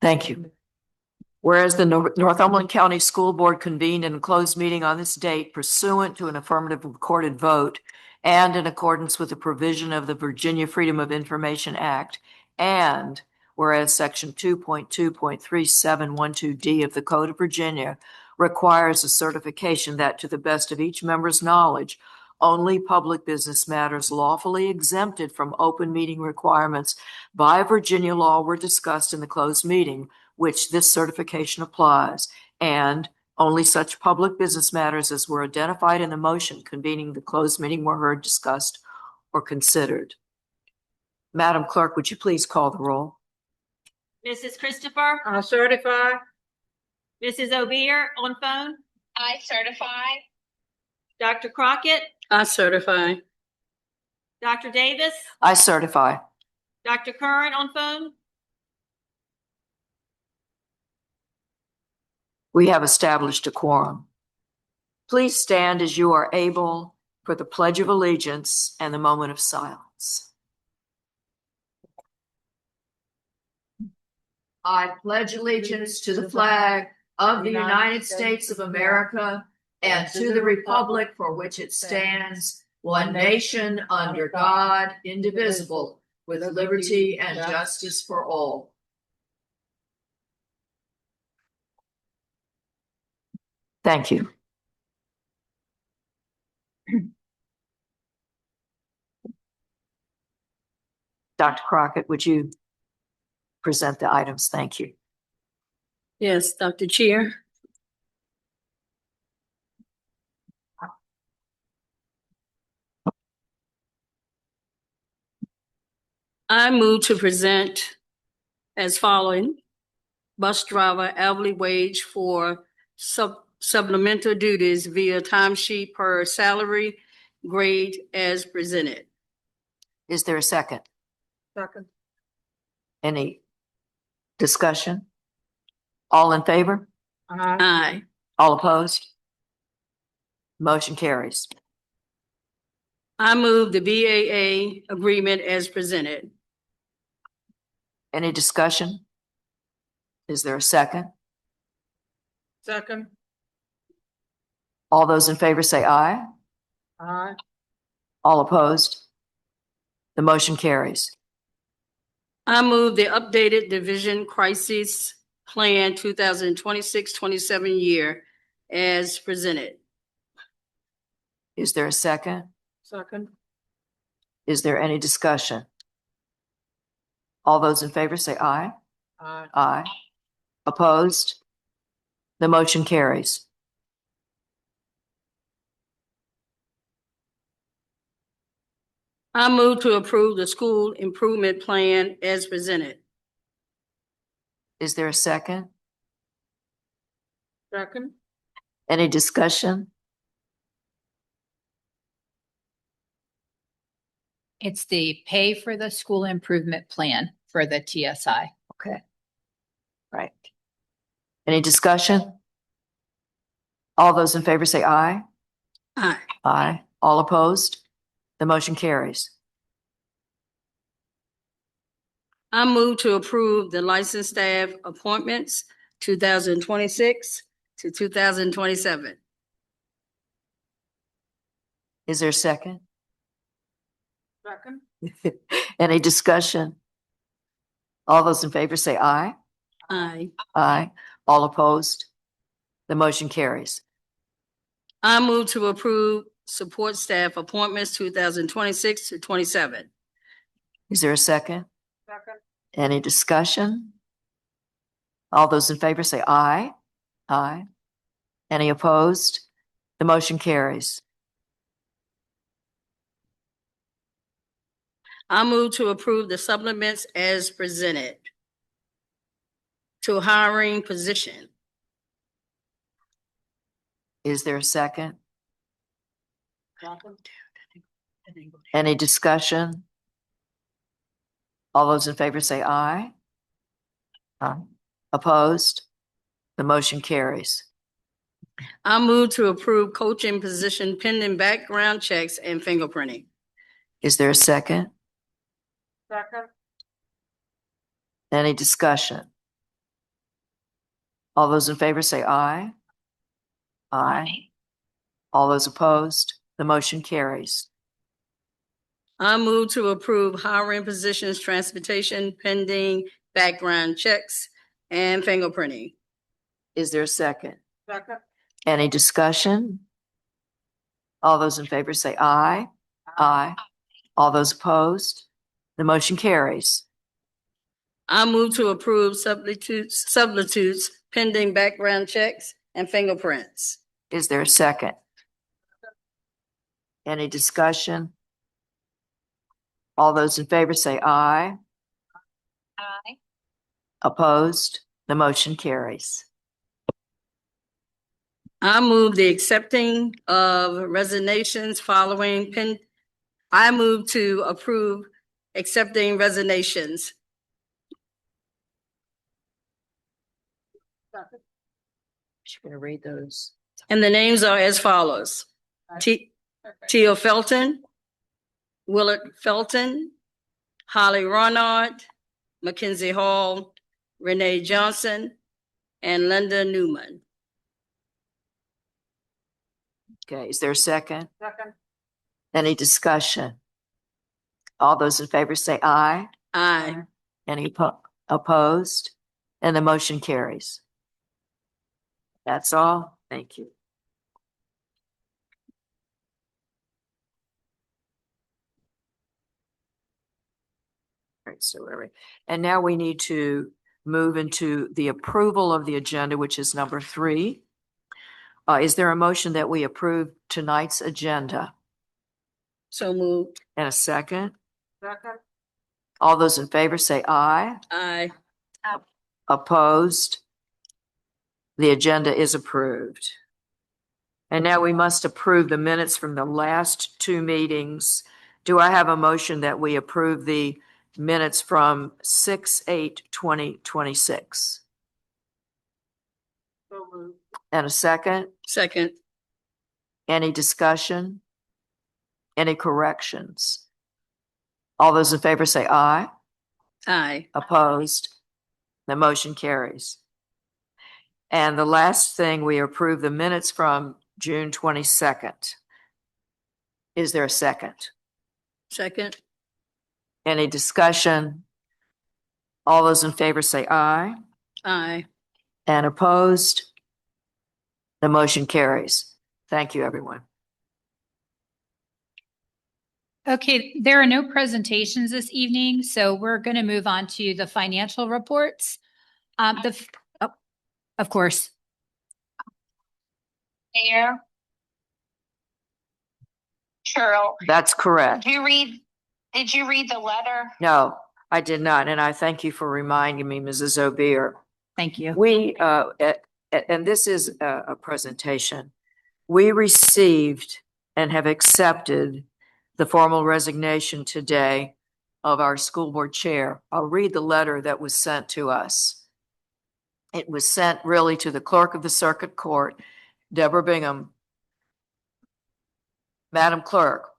Thank you. Whereas the Northumberland County School Board convened in a closed meeting on this date pursuant to an affirmative recorded vote and in accordance with the provision of the Virginia Freedom of Information Act, and whereas Section 2.2.3712D of the Code of Virginia requires a certification that, to the best of each member's knowledge, only public business matters lawfully exempted from open meeting requirements by Virginia law were discussed in the closed meeting, which this certification applies, and only such public business matters as were identified in the motion convening the closed meeting were heard, discussed, or considered. Madam Clerk, would you please call the roll? Mrs. Christopher? I certify. Mrs. O'Beer on phone? I certify. Dr. Crockett? I certify. Dr. Davis? I certify. Dr. Curran on phone? We have established a quorum. Please stand as you are able for the Pledge of Allegiance and the moment of silence. I pledge allegiance to the flag of the United States of America and to the republic for which it stands, one nation under God, indivisible, with liberty and justice for all. Thank you. Dr. Crockett, would you present the items? Thank you. Yes, Dr. Chair. I move to present as following: bus driver hourly wage for supplemental duties via timesheet per salary grade as presented. Is there a second? Second. Any discussion? All in favor? Aye. All opposed? Motion carries. I move the BAA agreement as presented. Any discussion? Is there a second? Second. All those in favor say aye. Aye. All opposed? The motion carries. I move the updated Division Crisis Plan 2026-27 year as presented. Is there a second? Second. Is there any discussion? All those in favor say aye. Aye. Aye. Opposed? The motion carries. I move to approve the school improvement plan as presented. Is there a second? Second. Any discussion? It's the pay for the school improvement plan for the TSI. Okay. Right. Any discussion? All those in favor say aye. Aye. Aye. All opposed? The motion carries. I move to approve the licensed staff appointments 2026 to 2027. Is there a second? Second. Any discussion? All those in favor say aye. Aye. Aye. All opposed? The motion carries. I move to approve support staff appointments 2026 to 27. Is there a second? Second. Any discussion? All those in favor say aye. Aye. Any opposed? The motion carries. I move to approve the supplements as presented to hiring position. Is there a second? Any discussion? All those in favor say aye. Aye. Opposed? The motion carries. I move to approve coaching position pending background checks and fingerprinting. Is there a second? Second. Any discussion? All those in favor say aye. Aye. All those opposed, the motion carries. I move to approve hiring positions, transportation pending background checks and fingerprinting. Is there a second? Second. Any discussion? All those in favor say aye. Aye. All those opposed, the motion carries. I move to approve substitutes pending background checks and fingerprints. Is there a second? Any discussion? All those in favor say aye. Aye. Opposed, the motion carries. I move the accepting of resignations following I move to approve accepting resignations. Just gonna read those. And the names are as follows. Teal Felton, Willard Felton, Holly Ronard, Mackenzie Hall, Renee Johnson, and Linda Newman. Okay, is there a second? Second. Any discussion? All those in favor say aye. Aye. Any opposed? And the motion carries. That's all. Thank you. All right, so and now we need to move into the approval of the agenda, which is number 3. Is there a motion that we approve tonight's agenda? So moved. And a second? Second. All those in favor say aye. Aye. Opposed? The agenda is approved. And now we must approve the minutes from the last 2 meetings. Do I have a motion that we approve the minutes from 6/8/2026? So moved. And a second? Second. Any discussion? Any corrections? All those in favor say aye. Aye. Opposed? The motion carries. And the last thing, we approve the minutes from June 22nd. Is there a second? Second. Any discussion? All those in favor say aye. Aye. And opposed? The motion carries. Thank you, everyone. Okay, there are no presentations this evening, so we're going to move on to the financial reports. Of course. Mayor. Cheryl, That's correct. did you read the letter? No, I did not. And I thank you for reminding me, Mrs. Obier. Thank you. We, and this is a presentation. We received and have accepted the formal resignation today of our school board chair. I'll read the letter that was sent to us. It was sent really to the clerk of the circuit court, Deborah Bingham. Madam Clerk,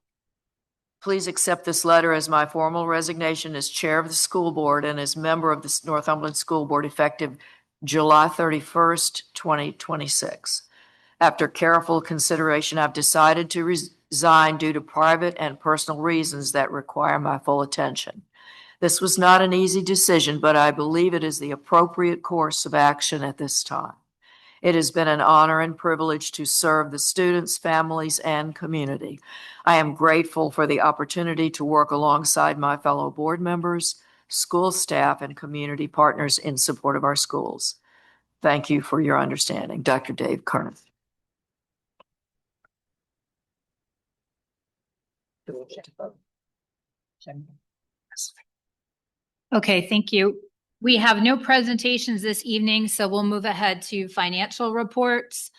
please accept this letter as my formal resignation as chair of the school board and as member of the Northumberland School Board effective July 31st, 2026. After careful consideration, I've decided to resign due to private and personal reasons that require my full attention. This was not an easy decision, but I believe it is the appropriate course of action at this time. It has been an honor and privilege to serve the students, families, and community. I am grateful for the opportunity to work alongside my fellow board members, school staff, and community partners in support of our schools. Thank you for your understanding. Dr. Dave Kern. Okay, thank you. We have no presentations this evening, so we'll move ahead to financial reports.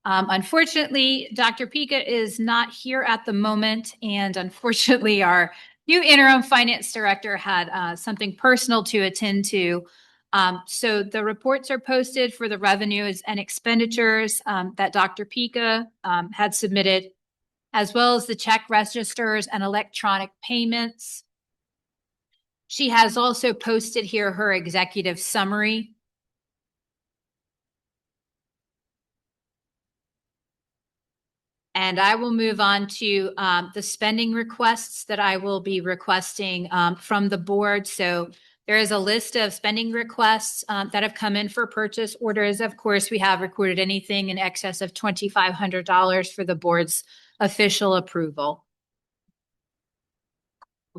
Unfortunately, Dr. Pika is not here at the moment, and unfortunately, our new interim finance director had something personal to attend to. So the reports are posted for the revenues and expenditures that Dr. Pika had submitted, as well as the check registers and electronic payments. She has also posted here her executive summary. And I will move on to the spending requests that I will be requesting from the board. So there is a list of spending requests that have come in for purchase orders. Of course, we have recorded anything in excess of $2,500 for the board's official approval.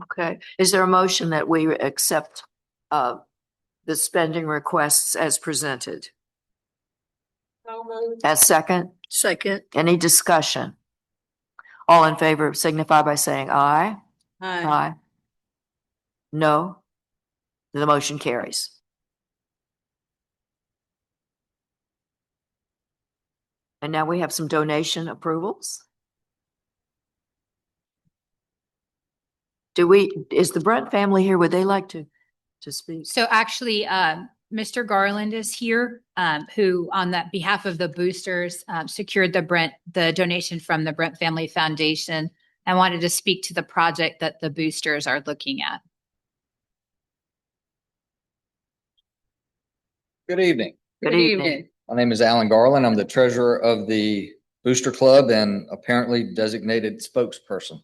Okay. Is there a motion that we accept the spending requests as presented? As second? Second. Any discussion? All in favor signify by saying aye. Aye. No? The motion carries. And now we have some donation approvals. Is the Brunt family here? Would they like to speak? So actually, Mr. Garland is here, who on that behalf of the boosters secured the donation from the Brent Family Foundation and wanted to speak to the project that the boosters are looking at. Good evening. Good evening. My name is Alan Garland. I'm the treasurer of the Booster Club and apparently designated spokesperson.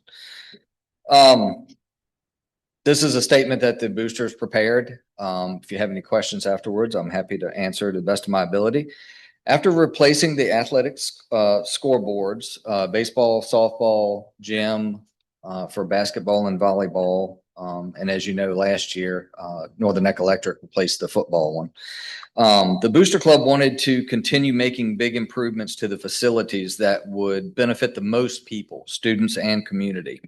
This is a statement that the boosters prepared. If you have any questions afterwards, I'm happy to answer to the best of my ability. After replacing the athletics scoreboards, baseball, softball, gym for basketball and volleyball, and as you know, last year, Northern Electric replaced the football one. The Booster Club wanted to continue making big improvements to the facilities that would benefit the most people, students and community.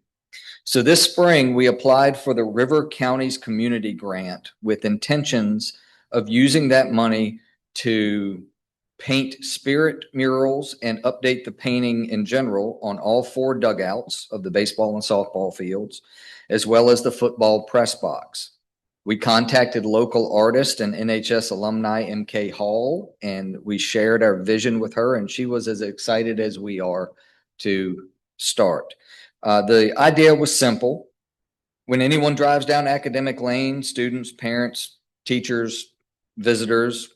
So this spring, we applied for the River County's Community Grant with intentions of using that money to paint spirit murals and update the painting in general on all 4 dugouts of the baseball and softball fields, as well as the football press box. We contacted local artist and NHS alumni MK Hall, and we shared our vision with her, and she was as excited as we are to start. The idea was simple. When anyone drives down Academic Lane, students, parents, teachers, visitors,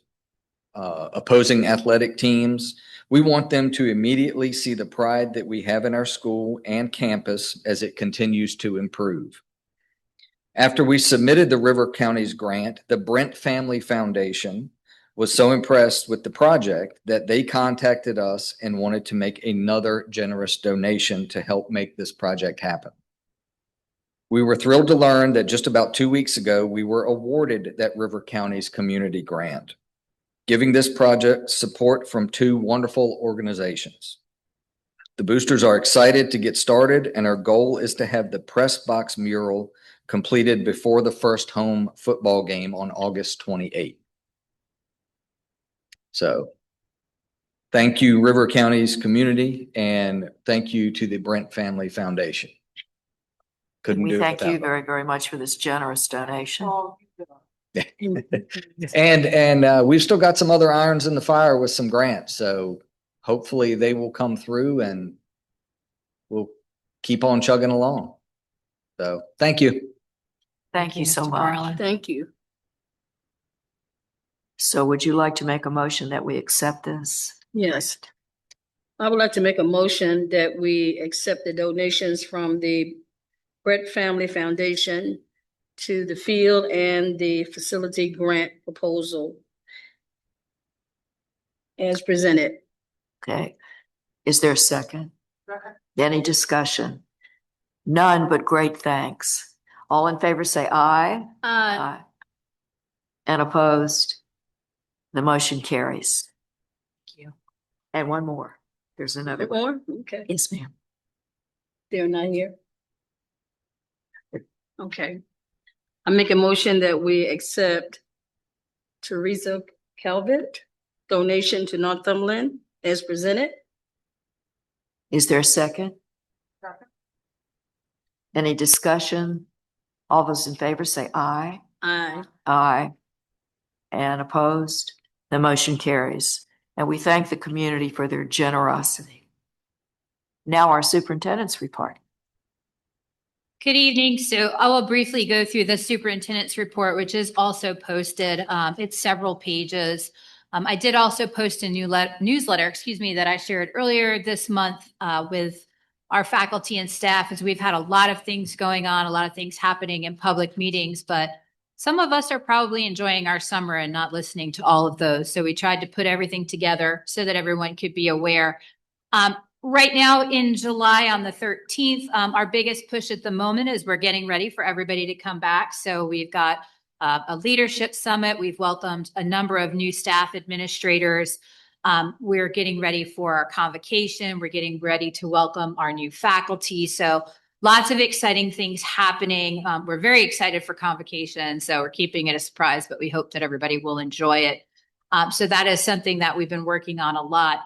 opposing athletic teams, we want them to immediately see the pride that we have in our school and campus as it continues to improve. After we submitted the River County's grant, the Brent Family Foundation was so impressed with the project that they contacted us and wanted to make another generous donation to help make this project happen. We were thrilled to learn that just about 2 weeks ago, we were awarded that River County's community grant, giving this project support from 2 wonderful organizations. The boosters are excited to get started, and our goal is to have the press box mural completed before the first home football game on August 28th. So thank you, River County's community, and thank you to the Brent Family Foundation. Couldn't do it Thank you without very, very much for this generous donation. and we've still got some other irons in the fire with some grants, so hopefully they will come through and we'll keep on chugging along. So thank you. Thank you so Mr. much. Garland. Thank you. So would you like to make a motion that we accept this? Yes. I would like to make a motion that we accept the donations from the Brett Family Foundation to the field and the facility grant proposal as presented. Okay. Is there a second? Any discussion? None, but great thanks. All in favor say aye. Aye. And opposed? The motion carries. Thank you. And one more. There's another one. More? Okay. Yes, ma'am. They're not here. Okay. I make a motion that we accept Teresa Calvert donation to Northumberland as presented. Is there a second? Any discussion? All those in favor say aye. Aye. Aye. And opposed? The motion carries. And we thank the community for their generosity. Now our superintendent's report. Good evening. So I will briefly go through the superintendent's report, which is also posted. It's several pages. I did also post a newsletter, that I shared earlier this month with our faculty and staff, as we've had a lot of things going on, a lot of things happening in public meetings, but some of us are probably enjoying our summer and not listening to all of those. So we tried to put everything together so that everyone could be aware. Right now in July on the 13th, our biggest push at the moment is we're getting ready for everybody to come back. So we've got a leadership summit. We've welcomed a number of new staff administrators. We're getting ready for our convocation. We're getting ready to welcome our new faculty. So lots of exciting things happening. We're very excited for convocation. So we're keeping it a surprise, but we hope that everybody will enjoy it. So that is something that we've been working on a lot.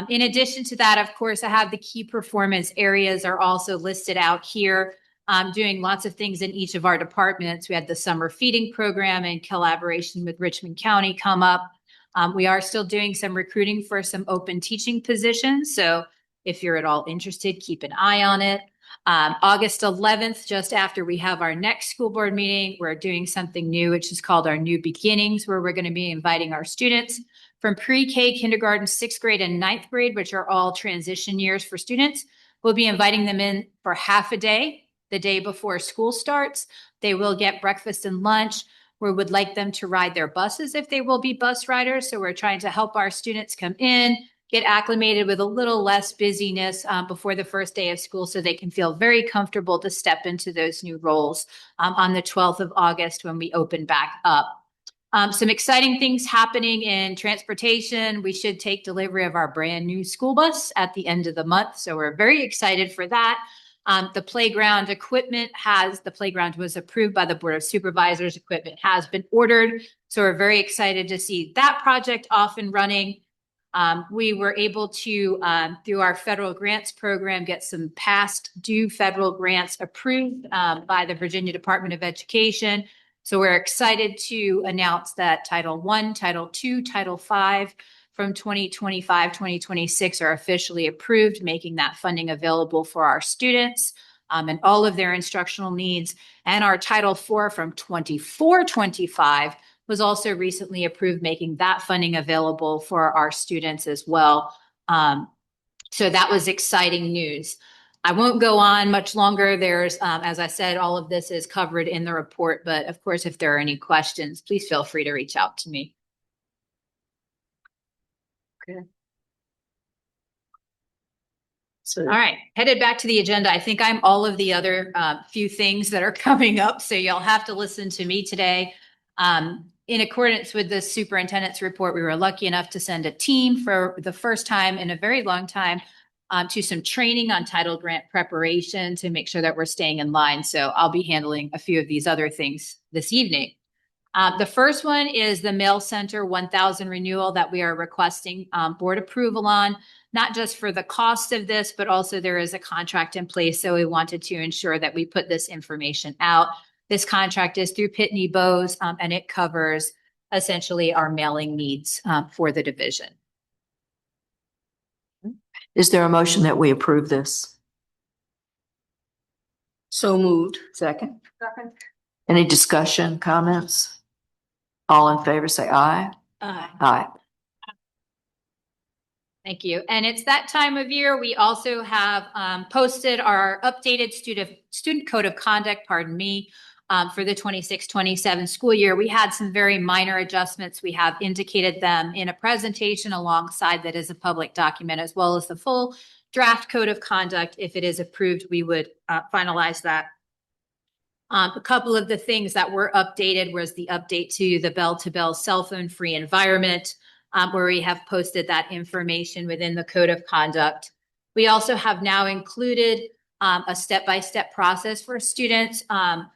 In addition to that, of course, I have the key performance areas are also listed out here, doing lots of things in each of our departments. We had the summer feeding program in collaboration with Richmond County come up. We are still doing some recruiting for some open teaching positions. So if you're at all interested, keep an eye on it. August 11th, just after we have our next school board meeting, we're doing something new, which is called our New Beginnings, where we're going to be inviting our students from pre-K, kindergarten, 6th grade, and 9th grade, which are all transition years for students. We'll be inviting them in for half a day, the day before school starts. They will get breakfast and lunch. We would like them to ride their buses if they will be bus riders. So we're trying to help our students come in, get acclimated with a little less busyness before the first day of school so they can feel very comfortable to step into those new roles on the 12th of August when we open back up. Some exciting things happening in transportation. We should take delivery of our brand new school bus at the end of the month. So we're very excited for that. The playground equipment the playground was approved by the Board of Supervisors. Equipment has been ordered. So we're very excited to see that project off and running. We were able to, through our federal grants program, get some past due federal grants approved by the Virginia Department of Education. So we're excited to announce that Title I, Title II, Title V from 2025, 2026 are officially approved, making that funding available for our students and all of their instructional needs. And our Title IV from 24-25 was also recently approved, making that funding available for our students as well. So that was exciting news. I won't go on much longer. There's, as I said, all of this is covered in the report, but of course, if there are any questions, please feel free to reach out to me. Okay. So, all right, headed back to the agenda. I think I'm all of the other few things that are coming up, so you'll have to listen to me today. In accordance with the superintendent's report, we were lucky enough to send a team for the first time in a very long time to some training on title grant preparation to make sure that we're staying in line. So I'll be handling a few of these other things this evening. The first one is the Mail Center 1000 renewal that we are requesting board approval on, not just for the cost of this, but also there is a contract in place. So we wanted to ensure that we put this information out. This contract is through Pitney Bowes and it covers essentially our mailing needs for the division. Is there a motion that we approve this? So moved. Second. Second. Any discussion, comments? All in favor, say aye. Aye. Aye. Thank you. And it's that time of year. We also have posted our updated student code of conduct, for the 26-27 school year. We had some very minor adjustments. We have indicated them in a presentation alongside that is a public document, as well as the full draft code of conduct. If it is approved, we would finalize that. A couple of the things that were updated was the update to the bell-to-bell cell phone free environment, where we have posted that information within the code of conduct. We also have now included a step-by-step process for students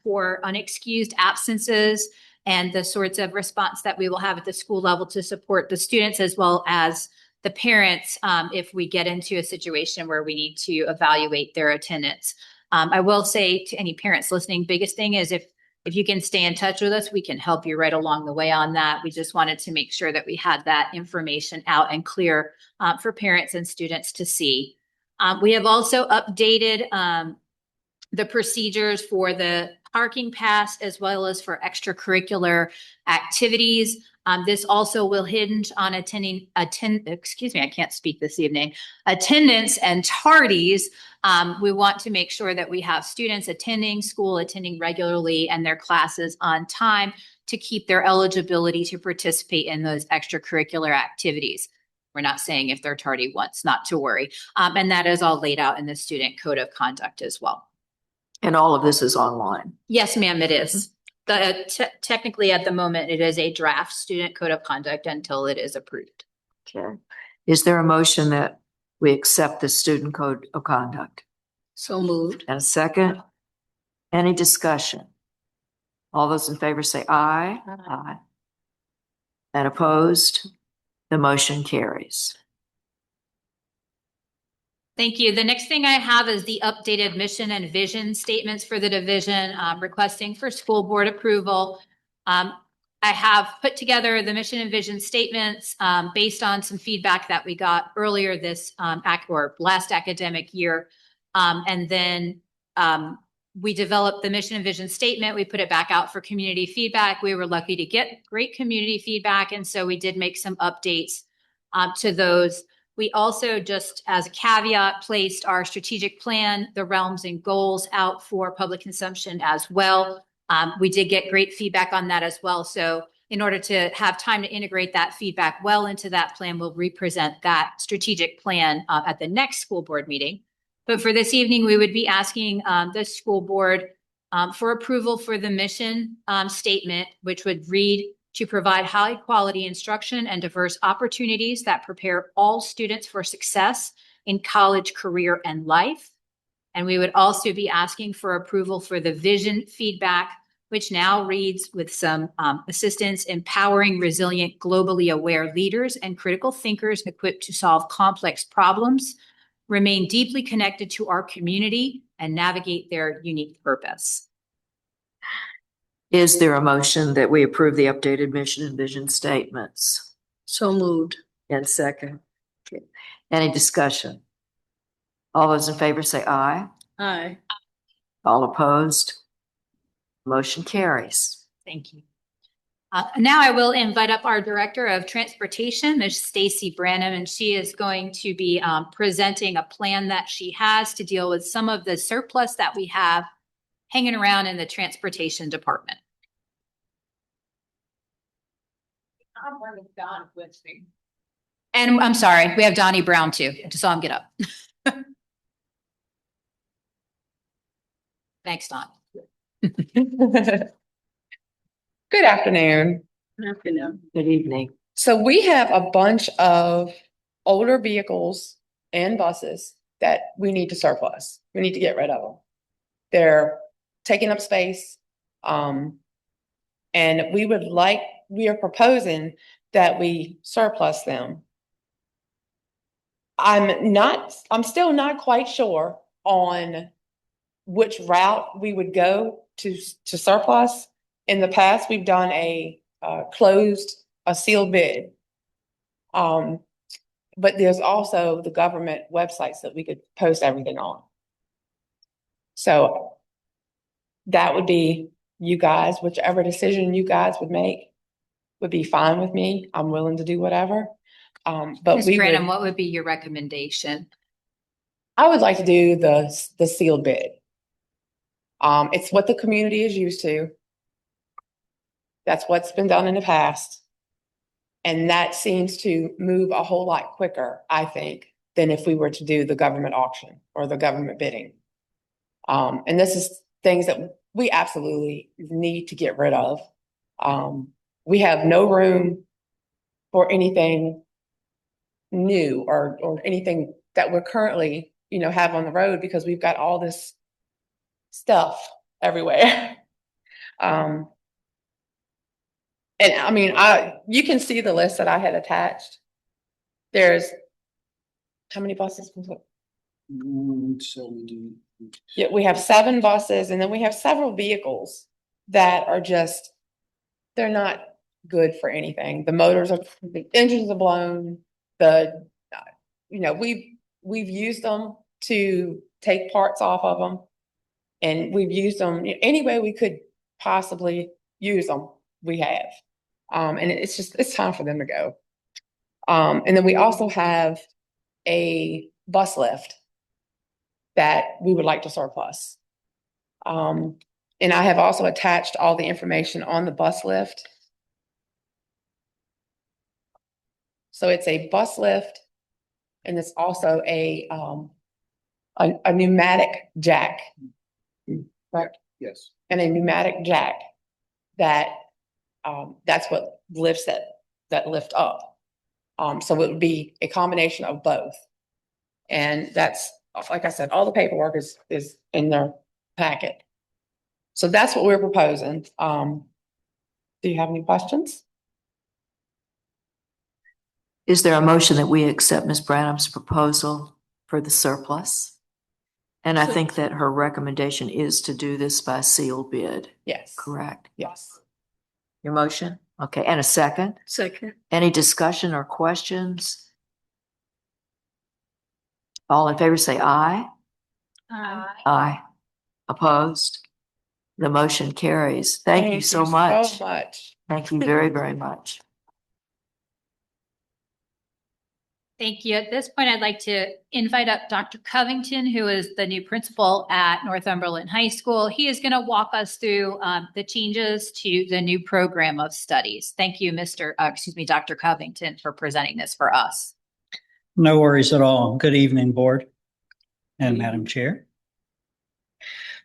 for unexcused absences and the sorts of response that we will have at the school level to support the students as well as the parents if we get into a situation where we need to evaluate their attendance. I will say to any parents listening, biggest thing is if you can stay in touch with us, we can help you right along the way on that. We just wanted to make sure that we had that information out and clear for parents and students to see. We have also updated the procedures for the parking pass as well as for extracurricular activities. This also will hinge on I can't speak this evening, attendance and tardies. We want to make sure that we have students attending school, attending regularly and their classes on time to keep their eligibility to participate in those extracurricular activities. We're not saying if they're tardy once, not to worry. And that is all laid out in the student code of conduct as well. And all of this is online. Yes, ma'am, it is. Technically at the moment, it is a draft student code of conduct until it is approved. Okay. Is there a motion that we accept the student code of conduct? So moved. And a second? Any discussion? All those in favor say aye. Aye. And opposed? The motion carries. Thank you. The next thing I have is the updated mission and vision statements for the division, requesting for school board approval. I have put together the mission and vision statements based on some feedback that we got earlier this last academic year. And then we developed the mission and vision statement. We put it back out for community feedback. We were lucky to get great community feedback. And so we did make some updates to those. We also, just as a caveat, placed our strategic plan, the realms and goals out for public consumption as well. We did get great feedback on that as well. So in order to have time to integrate that feedback well into that plan, we'll represent that strategic plan at the next school board meeting. But for this evening, we would be asking the school board for approval for the mission statement, which would read, to provide high quality instruction and diverse opportunities that prepare all students for success in college, career, and life. And we would also be asking for approval for the vision feedback, which now reads, with some assistance, empowering resilient, globally aware leaders and critical thinkers equipped to solve complex problems, remain deeply connected to our community, and navigate their unique purpose. Is there a motion that we approve the updated mission and vision statements? So moved. And second? Okay. Any discussion? All those in favor say aye. Aye. All opposed? Motion carries. Thank you. Now I will invite up our Director of Transportation, Ms. Stacy Branham, and she is going to be presenting a plan that she has to deal with some of the surplus that we have hanging around in the transportation department. And I'm sorry, we have Donnie Brown too. I just saw him get up. Thanks, Don. Good afternoon. Good afternoon. Good evening. So we have a bunch of older vehicles and buses that we need to surplus. We need to get rid of them. They're taking up space. And we are proposing that we surplus them. I'm still not quite sure on which route we would go to surplus. In the past, we've done a sealed bid. But there's also the government websites that we could post everything on. So that would be you guys, whichever decision you guys would make would be fine with me. I'm willing to do whatever. But Ms. Branham, what would be your recommendation? I would like to do the sealed bid. It's what the community is used to. That's what's been done in the past. And that seems to move a whole lot quicker, I think, than if we were to do the government auction or the government bidding. And this is things that we absolutely need to get rid of. We have no room for anything new or anything that we're currently, have on the road because we've got all this stuff everywhere. And I mean, you can see the list that I had attached. There's how many buses? Yeah, we have 7 buses, and then we have several vehicles that are they're not good for anything. The engines are blown. We've used them to take parts off of them. And we've used them any way we could possibly use them, we have. And it's time for them to go. And then we also have a bus lift that we would like to surplus. And I have also attached all the information on the bus lift. So it's a bus lift, and it's also a pneumatic jack. Correct? Yes. And a pneumatic jack that's what lifts that lift up. So it would be a combination of both. And that's, like I said, all the paperwork is in their packet. So that's what we're proposing. Do you have any questions? Is there a motion that we accept Ms. Branham's proposal for the surplus? And I think that her recommendation is to do this by sealed bid, Yes. correct? Yes. Your motion? Okay, and a second? Second. Any discussion or questions? All in favor say aye. Aye. Opposed? The motion carries. Thank you so much. So much. Thank you very, very much. Thank you. At this point, I'd like to invite up Dr. Covington, who is the new principal at Northumberland High School. He is going to walk us through the changes to the new program of studies. Thank you, Dr. Covington, for presenting this for us. No worries at all. Good evening, Board and Madam Chair.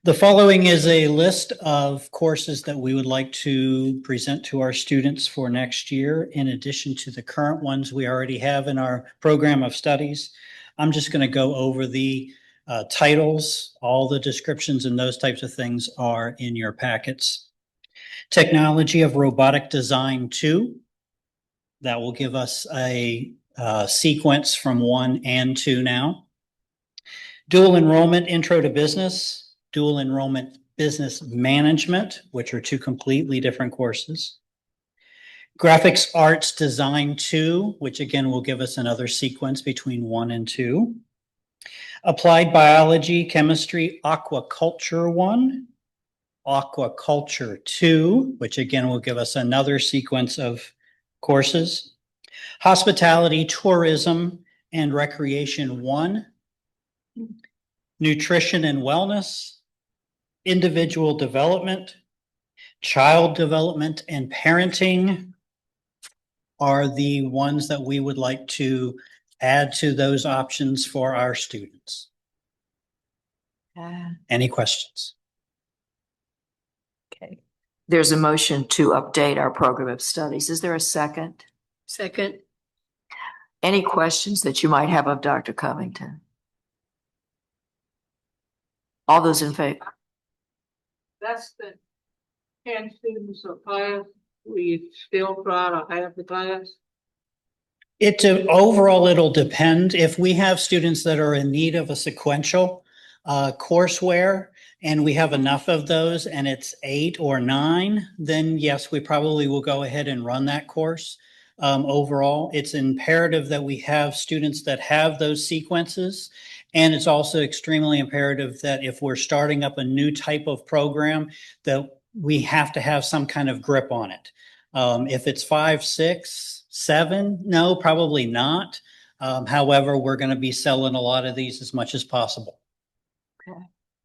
The following is a list of courses that we would like to present to our students for next year, in addition to the current ones we already have in our program of studies. I'm just going to go over the titles. All the descriptions and those types of things are in your packets. Technology of Robotic Design 2. That will give us a sequence from 1 and 2 now. Dual Enrollment Intro to Business. Dual Enrollment Business Management, which are two completely different courses. Graphics Arts Design 2, which again will give us another sequence between 1 and 2. Applied Biology, Chemistry, Aquaculture 1. Aquaculture 2, which again will give us another sequence of courses. Hospitality, Tourism, and Recreation 1. Nutrition and Wellness. Individual Development, Child Development, and Parenting are the ones that we would like to add to those options for our students. Any questions? Okay. There's a motion to update our program of studies. Is there a second? Second. Any questions that you might have of Dr. Covington? All those in favor? That's the 10 students of class. We still try to have the class. Overall, it'll depend. If we have students that are in need of a sequential courseware, and we have enough of those, and it's 8 or 9, then yes, we probably will go ahead and run that course. Overall, it's imperative that we have students that have those sequences. And it's also extremely imperative that if we're starting up a new type of program, that we have to have some kind of grip on it. If it's 5, 6, 7, no, probably not. However, we're going to be selling a lot of these as much as possible. Okay.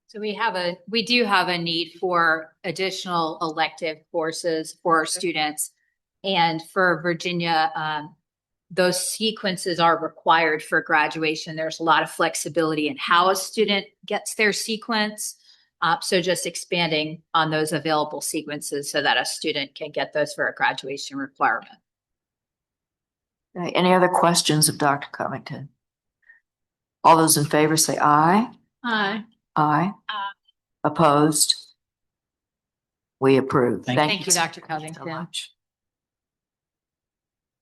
So we do have a need for additional elective courses for our students. And for Virginia, those sequences are required for graduation. There's a lot of flexibility in how a student gets their sequence. So just expanding on those available sequences so that a student can get those for a graduation requirement. Okay. Any other questions of Dr. Covington? All those in favor say aye. Aye. Aye. Opposed? We approve. Thank you, Dr. so Covington. much.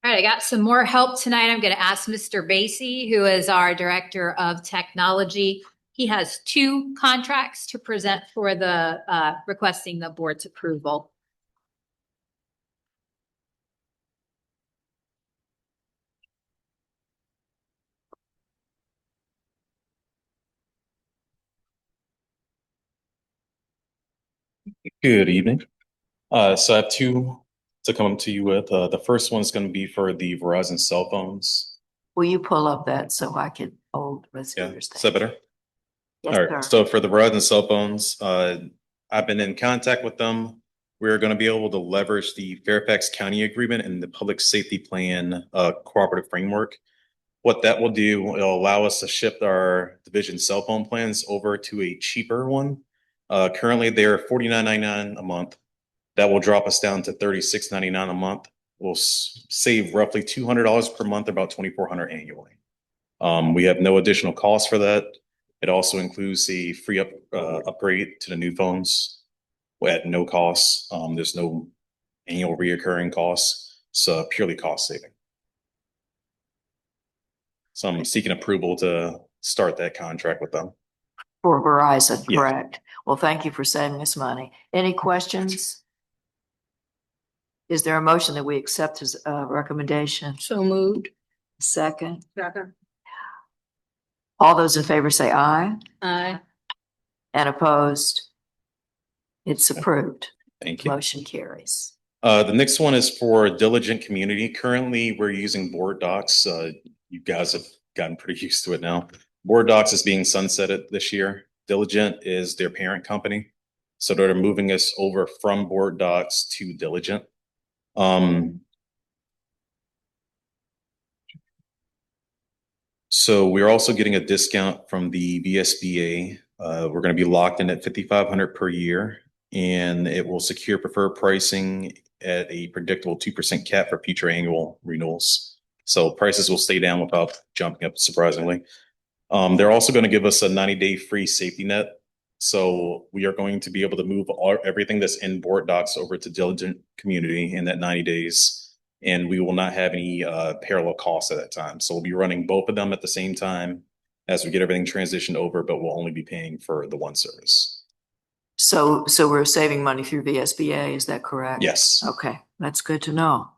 All right, I got some more help tonight. I'm going to ask Mr. Basie, who is our Director of Technology. He has 2 contracts to present for the requesting the board's approval. Good evening. So I have two to come to you with. The first one is going to be for the Verizon cell phones. Will you pull up that so I can hold Yeah, receivers? is that better? Yes, All right. sir. So for the Verizon cell phones, I've been in contact with them. We're going to be able to leverage the Fairfax County Agreement and the Public Safety Plan cooperative framework. What that will do, it'll allow us to shift our division cell phone plans over to a cheaper one. Currently, they're $49.99 a month. That will drop us down to $36.99 a month. We'll save roughly $200 per month, about $2,400 annually. We have no additional cost for that. It also includes a free upgrade to the new phones at no cost. There's no annual reoccurring costs. It's purely cost saving. So I'm seeking approval to start that contract with them. For Verizon, Yeah. correct. Well, thank you for saving us money. Any questions? Is there a motion that we accept his recommendation? So moved. Second, Second. all those in favor say aye, Aye. and opposed? It's approved. Thank you. Motion carries. The next one is for Diligent Community. Currently, we're using Board Docs. You guys have gotten pretty used to it now. Board Docs is being sunsetted this year. Diligent is their parent company. So they're moving us over from Board Docs to Diligent. So we're also getting a discount from the VSBA. We're going to be locked in at $5,500 per year, and it will secure preferred pricing at a predictable 2% cap for future annual renewals. So prices will stay down without jumping up surprisingly. They're also going to give us a 90-day free safety net. So we are going to be able to move everything that's in Board Docs over to Diligent Community in that 90 days. And we will not have any parallel costs at that time. So we'll be running both of them at the same time as we get everything transitioned over, but we'll only be paying for the one service. So we're saving money through VSBA, is that correct? Yes. Okay, that's good to know.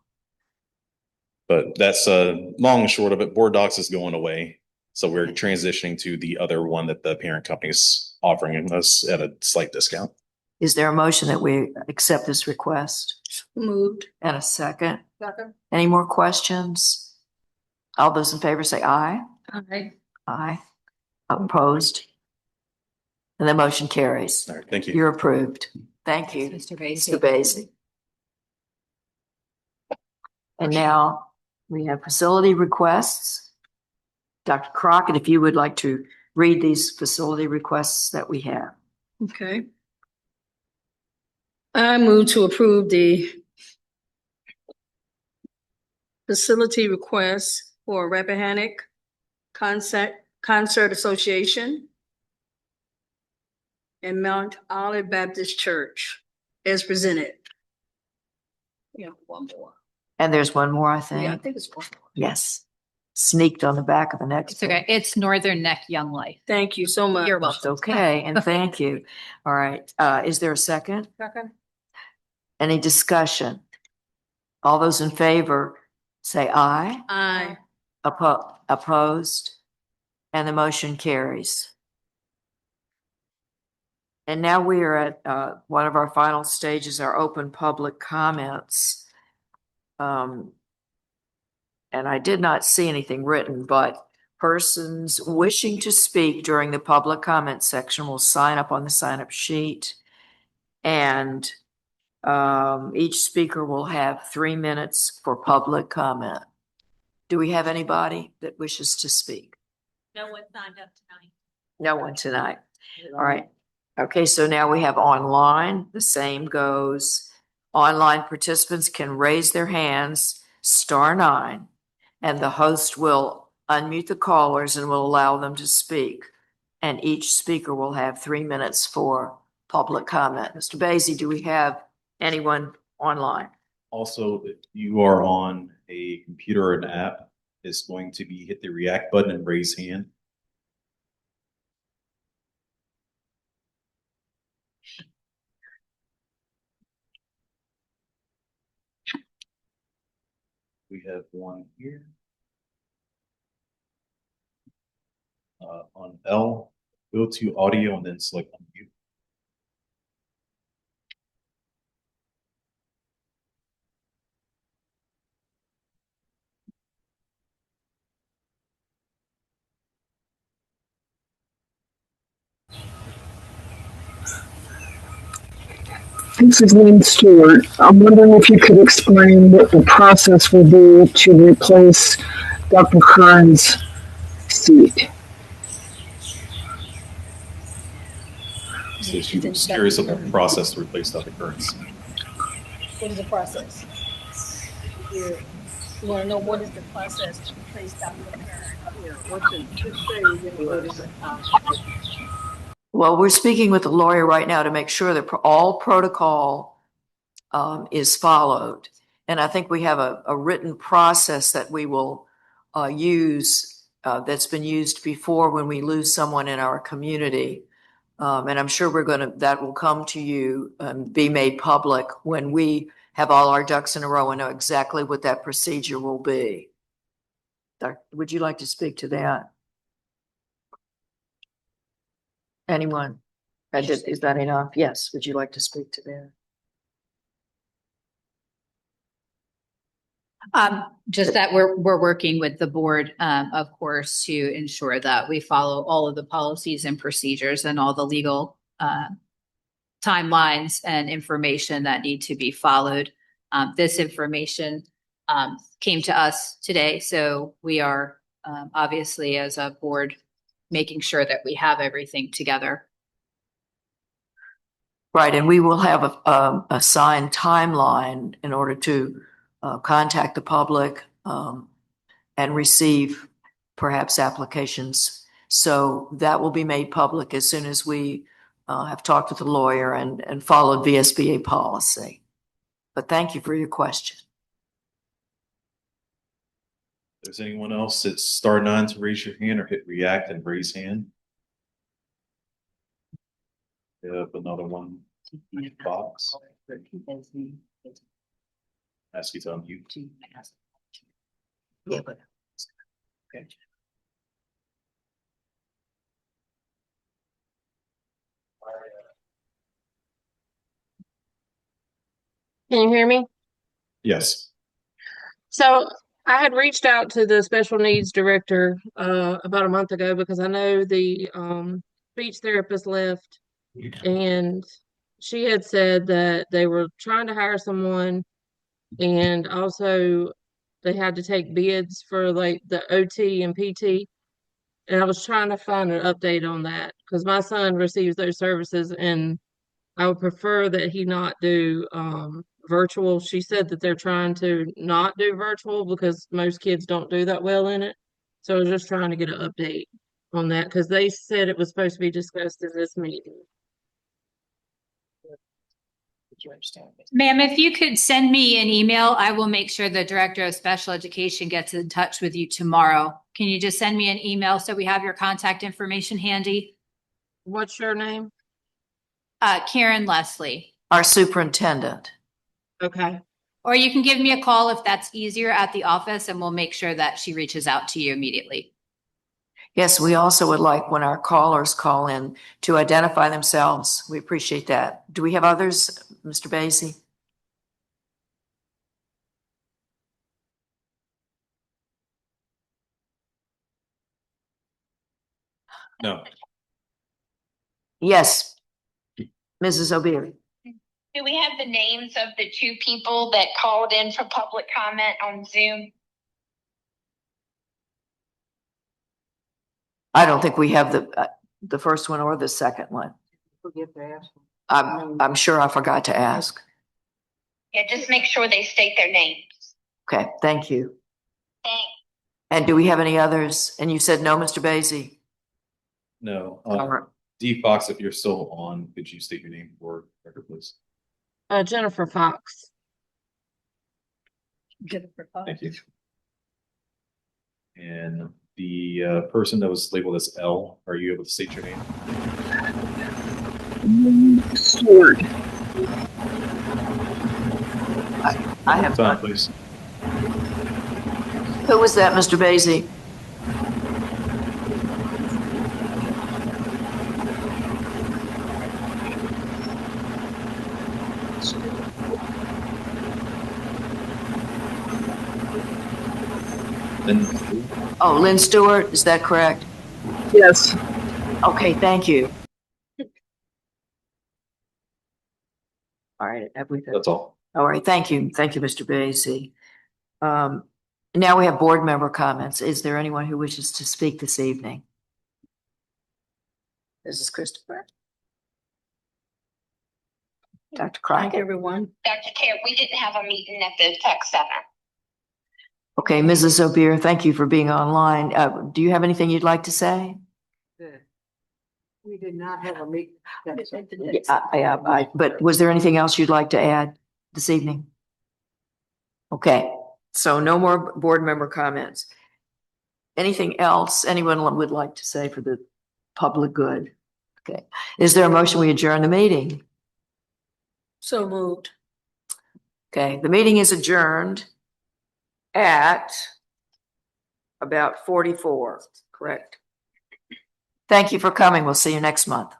But that's long and short of it. Board Docs is going away. So we're transitioning to the other one that the parent company is offering us at a slight discount. Is there a motion that we accept this request? So moved. And a second? Second. Any more questions? All those in favor say aye. Aye. Aye. Opposed? And the motion carries. All right, thank you. You're approved. Thank you, Mr. Basie. Mr. Basie. And now we have facility requests. Dr. Crockett, if you would like to read these facility requests that we have. Okay. I move to approve the facility request for Rappahannock Concert Association and Mount Olive Baptist Church as presented. Yeah, one more. And there's one more, I Yeah, I think. think it's one more. Yes. Sneaked on the back of the next. It's okay. It's Northern Neck Young Life. Thank you so much. You're It's welcome. okay, and thank you. All right, is there a second? Second. Any discussion? All those in favor say aye. Aye. Opposed? And the motion carries. And now we are at one of our final stages, our open public comments. And I did not see anything written, but persons wishing to speak during the public comment section will sign up on the sign-up sheet. And each speaker will have 3 minutes for public comment. Do we have anybody that wishes to speak? No one signed up tonight. No one tonight. All right. Okay, so now we have online. The same goes. Online participants can raise their hands, *9, and the host will unmute the callers and will allow them to speak. And each speaker will have 3 minutes for public comment. Mr. Basie, do we have anyone online? Also, if you are on a computer or an app, it's going to be hit the react button and raise hand. We have one here. On L, go to audio and then select unmute. This is Lynn Stewart. I'm wondering if you could explain what the process will be to replace Dr. Kern's seat. So she was curious about the process to replace Dr. Kearns. What is the process? You want to know what is the process to replace Dr. Well, we're speaking with the lawyer right now to make sure that all protocol is followed. And I think we have a written process that we will use that's been used before when we lose someone in our community. And I'm sure that will come to you and be made public when we have all our ducks in a row and know exactly what that procedure will be. Would you like to speak to that? Anyone? Is that enough? Yes. Would you like to speak to that? Just that we're working with the board, of course, to ensure that we follow all of the policies and procedures and all the legal timelines and information that need to be followed. This information came to us today, so we are obviously as a board making sure that we have everything together. Right, and we will have a signed timeline in order to contact the public and receive perhaps applications. So that will be made public as soon as we have talked with the lawyer and followed VSBA policy. But thank you for your question. If there's anyone else, it's *9 to raise your hand or hit react and raise hand. We have another one box. Ask you to unmute. Yeah, but Okay. Can you hear me? Yes. So I had reached out to the special needs director about a month ago because I know the speech therapist left, and she had said that they were trying to hire someone, and also they had to take bids for like the OT and PT. And I was trying to find an update on that because my son receives those services, and I would prefer that he not do virtual. She said that they're trying to not do virtual because most kids don't do that well in it. So I was just trying to get an update on that because they said it was supposed to be discussed in this meeting. Ma'am, if you could send me an email, I will make sure the Director of Special Education gets in touch with you tomorrow. Can you just send me an email so we have your contact information handy? What's your name? Karen Leslie. our superintendent. Okay. Or you can give me a call if that's easier at the office, and we'll make sure that she reaches out to you immediately. Yes, we also would like when our callers call in to identify themselves. We appreciate that. Do we have others, Mr. Basie? No. Yes, Mrs. O'Beary. Do we have the names of the two people that called in for public comment on Zoom? I don't think we have the first one or the second one. Forget to ask. I'm sure I forgot to ask. Yeah, just make sure they state their names. Okay, thank you. Thanks. And do we have any others? And you said no, Mr. Basie? No. All right. D Fox, if you're still on, could you state your name for record, please? Jennifer Fox. Jennifer Fox. Thank you. And the person that was labeled as L, are you able to state your name? Stewart. I have Time, one. please. Who was that, Mr. Basie? Then Oh, Lynn Stewart, is that correct? Yes. Okay, thank you. All right, That's all. all right, thank you. Thank you, Mr. Basie. Now we have board member comments. Is there anyone who wishes to speak this evening? This is Christopher. Dr. Thank you, Crockett. everyone. Dr. Chair, we didn't have a meeting at the tech center. Okay, Mrs. Obeer, thank you for being online. Do you have anything you'd like to say? We did not have a meeting. But was there anything else you'd like to add this evening? Okay, so no more board member comments. Anything else anyone would like to say for the public good? Okay, is there a motion we adjourn the meeting? So moved. Okay, the meeting is adjourned at about 44, correct? Thank you for coming. We'll see you next month.